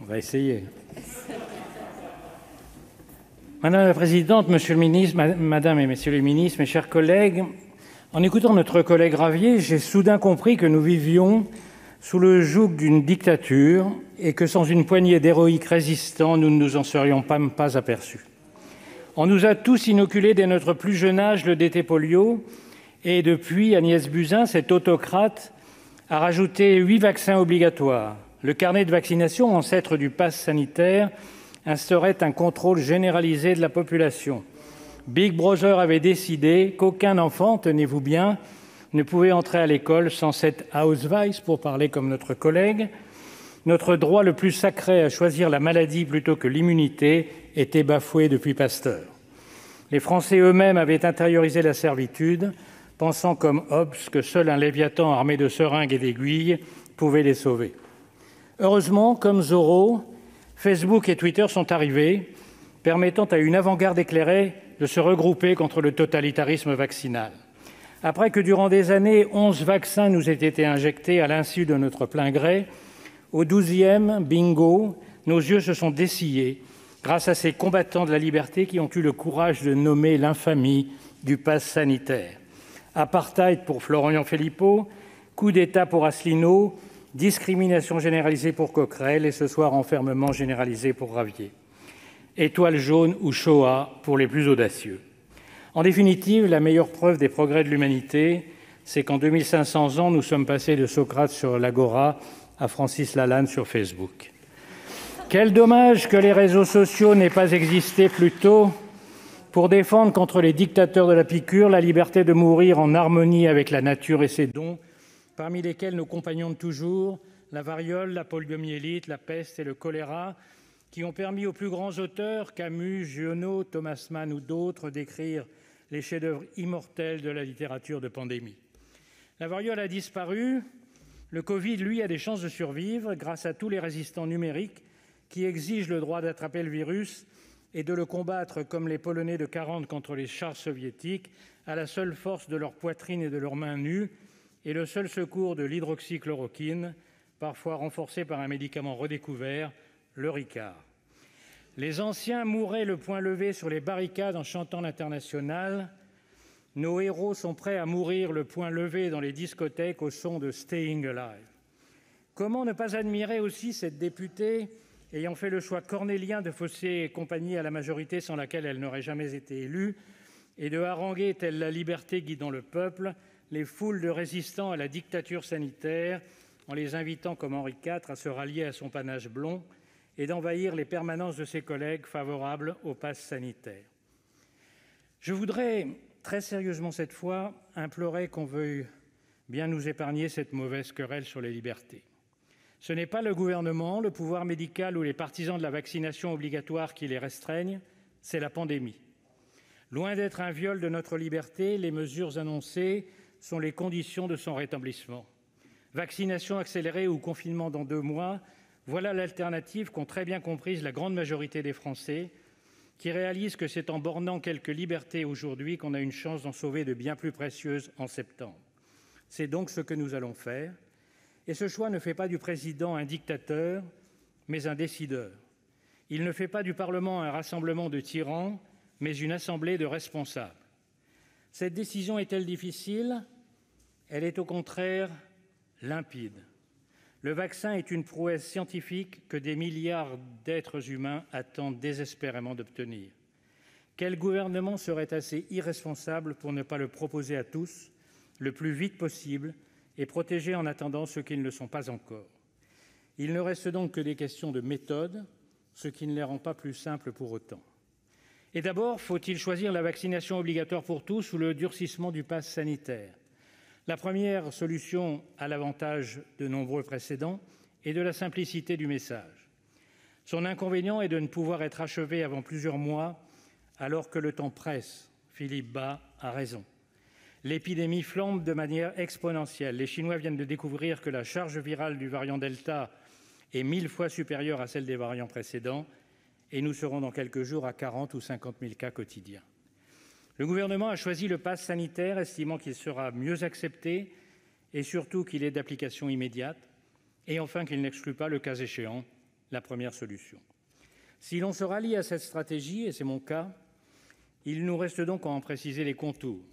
On va essayer. Madame la présidente, monsieur le ministre, madame et messieurs les ministres, mes chers collègues, en écoutant notre collègue Ravier, j'ai soudain compris que nous vivions sous le joug d'une dictature et que sans une poignée d'héroïques résistants, nous ne nous en serions pas aperçus. On nous a tous inoculé dès notre plus jeune âge le DT polio et depuis, Agnès Buzyn, cette autocrate, a rajouté 8 vaccins obligatoires. Le carnet de vaccination, ancêtre du pass sanitaire, instaurait un contrôle généralisé de la population. Big Brother avait décidé qu'aucun enfant, tenez-vous bien, ne pouvait entrer à l'école sans cette Ausweis, pour parler comme notre collègue. Notre droit le plus sacré à choisir la maladie plutôt que l'immunité était bafoué depuis Pasteur. Les Français eux-mêmes avaient intériorisé la servitude, pensant comme Hobbes que seul un Léviathan armé de seringues et d'aiguilles pouvait les sauver. Heureusement, comme Zorro, Facebook et Twitter sont arrivés, permettant à une avant-garde éclairée de se regrouper contre le totalitarisme vaccinal. Après que durant des années, 11 vaccins nous aient été injectés à l'insu de notre plein gré, au 12e, bingo, nos yeux se sont dessillés grâce à ces combattants de la liberté qui ont eu le courage de nommer l'infamie du pass sanitaire. Apartheid pour Florian Philippot, coup d'État pour Asselineau, discrimination généralisée pour Coquerel et ce soir enfermement généralisé pour Ravier. Étoile jaune ou Shoah pour les plus audacieux. En définitive, la meilleure preuve des progrès de l'humanité, c'est qu'en 2500 ans, nous sommes passés de Socrate sur l'Agora à Francis Lalanne sur Facebook. Quel dommage que les réseaux sociaux n'aient pas existé plus tôt pour défendre contre les dictateurs de la piqûre la liberté de mourir en harmonie avec la nature et ses dons, parmi lesquels nos compagnons de toujours, la variole, la poliomyélite, la peste et le choléra, qui ont permis aux plus grands auteurs, Camus, Giono, Thomas Mann ou d'autres, d'écrire les chefs-d'œuvre immortels de la littérature de pandémie. La variole a disparu, le Covid, lui, a des chances de survivre grâce à tous les résistants numériques qui exigent le droit d'attraper le virus et de le combattre comme les Polonais de 40 contre les chars soviétiques, à la seule force de leur poitrine et de leurs mains nues, et le seul secours de l'hydroxychloroquine, parfois renforcé par un médicament redécouvert, le Ricard. Les anciens mouraient le poing levé sur les barricades en chantant l'Internationale. Nos héros sont prêts à mourir le poing levé dans les discothèques au son de Staying Alive. Comment ne pas admirer aussi cette députée ayant fait le choix cornélien de fausser compagnie à la majorité sans laquelle elle n'aurait jamais été élue et de haranguer, telle la liberté guidant le peuple, les foules de résistants à la dictature sanitaire en les invitant, comme Henri IV, à se rallier à son panache blond et d'envahir les permanences de ses collègues favorables au pass sanitaire. Je voudrais, très sérieusement cette fois, implorer qu'on veuille bien nous épargner cette mauvaise querelle sur les libertés. Ce n'est pas le gouvernement, le pouvoir médical ou les partisans de la vaccination obligatoire qui les restreignent, c'est la pandémie. Loin d'être un viol de notre liberté, les mesures annoncées sont les conditions de son rétablissement. Vaccination accélérée ou confinement dans 2 mois, voilà l'alternative qu'ont très bien comprise la grande majorité des Français, qui réalisent que c'est en bornant quelques libertés aujourd'hui qu'on a une chance d'en sauver de bien plus précieuses en septembre. C'est donc ce que nous allons faire. Et ce choix ne fait pas du président un dictateur, mais un décideur. Il ne fait pas du Parlement un rassemblement de tyrans, mais une assemblée de responsables. Cette décision est-elle difficile ? Elle est au contraire limpide. Le vaccin est une prouesse scientifique que des milliards d'êtres humains attendent désespérément d'obtenir. Quel gouvernement serait assez irresponsable pour ne pas le proposer à tous, le plus vite possible, et protéger en attendant ceux qui ne le sont pas encore. Il ne reste donc que des questions de méthode, ce qui ne les rend pas plus simples pour autant. Et d'abord, faut-il choisir la vaccination obligatoire pour tous ou le durcissement du pass sanitaire ? La première solution a l'avantage de nombreux précédents et de la simplicité du message. Son inconvénient est de ne pouvoir être achevé avant plusieurs mois, alors que le temps presse. Philippe Bas a raison. L'épidémie flambe de manière exponentielle. Les Chinois viennent de découvrir que la charge virale du variant Delta est 1000 fois supérieure à celle des variants précédents et nous serons dans quelques jours à 40 ou 50 000 cas quotidiens. Le gouvernement a choisi le pass sanitaire, estimant qu'il sera mieux accepté et surtout qu'il est d'application immédiate et enfin qu'il n'exclut pas, le cas échéant, la première solution. Si l'on se rallie à cette stratégie, et c'est mon cas, il nous reste donc à en préciser les contours.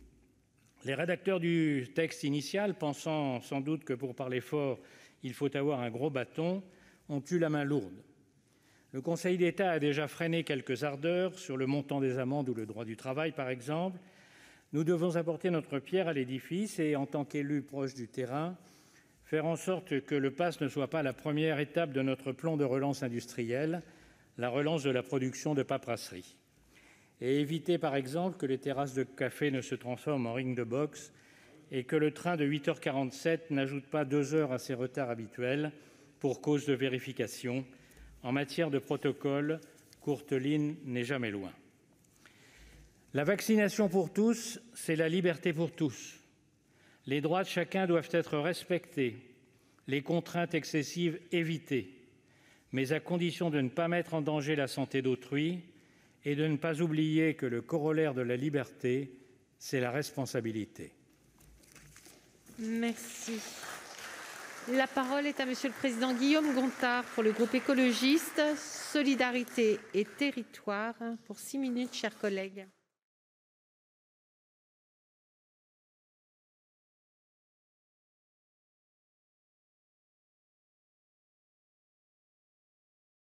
Les rédacteurs du texte initial, pensant sans doute que pour parler fort, il faut avoir un gros bâton, ont eu la main lourde. Le Conseil d'État a déjà freiné quelques ardeurs sur le montant des amendes ou le droit du travail, par exemple. Nous devons apporter notre pierre à l'édifice et, en tant qu'élus proches du terrain, faire en sorte que le pass ne soit pas la première étape de notre plan de relance industrielle, la relance de la production de paperasserie. Et éviter, par exemple, que les terrasses de café ne se transforment en ring de boxe et que le train de 8h47 n'ajoute pas 2 heures à ses retards habituels pour cause de vérification. En matière de protocole, Courteline n'est jamais loin. La vaccination pour tous, c'est la liberté pour tous. Les droits de chacun doivent être respectés, les contraintes excessives évitées, mais à condition de ne pas mettre en danger la santé d'autrui et de ne pas oublier que le corollaire de la liberté, c'est la responsabilité. Merci. La parole est à Monsieur le Président Guillaume Gontard pour le groupe écologiste Solidarité et Territoires. Pour 6 minutes, chers collègues.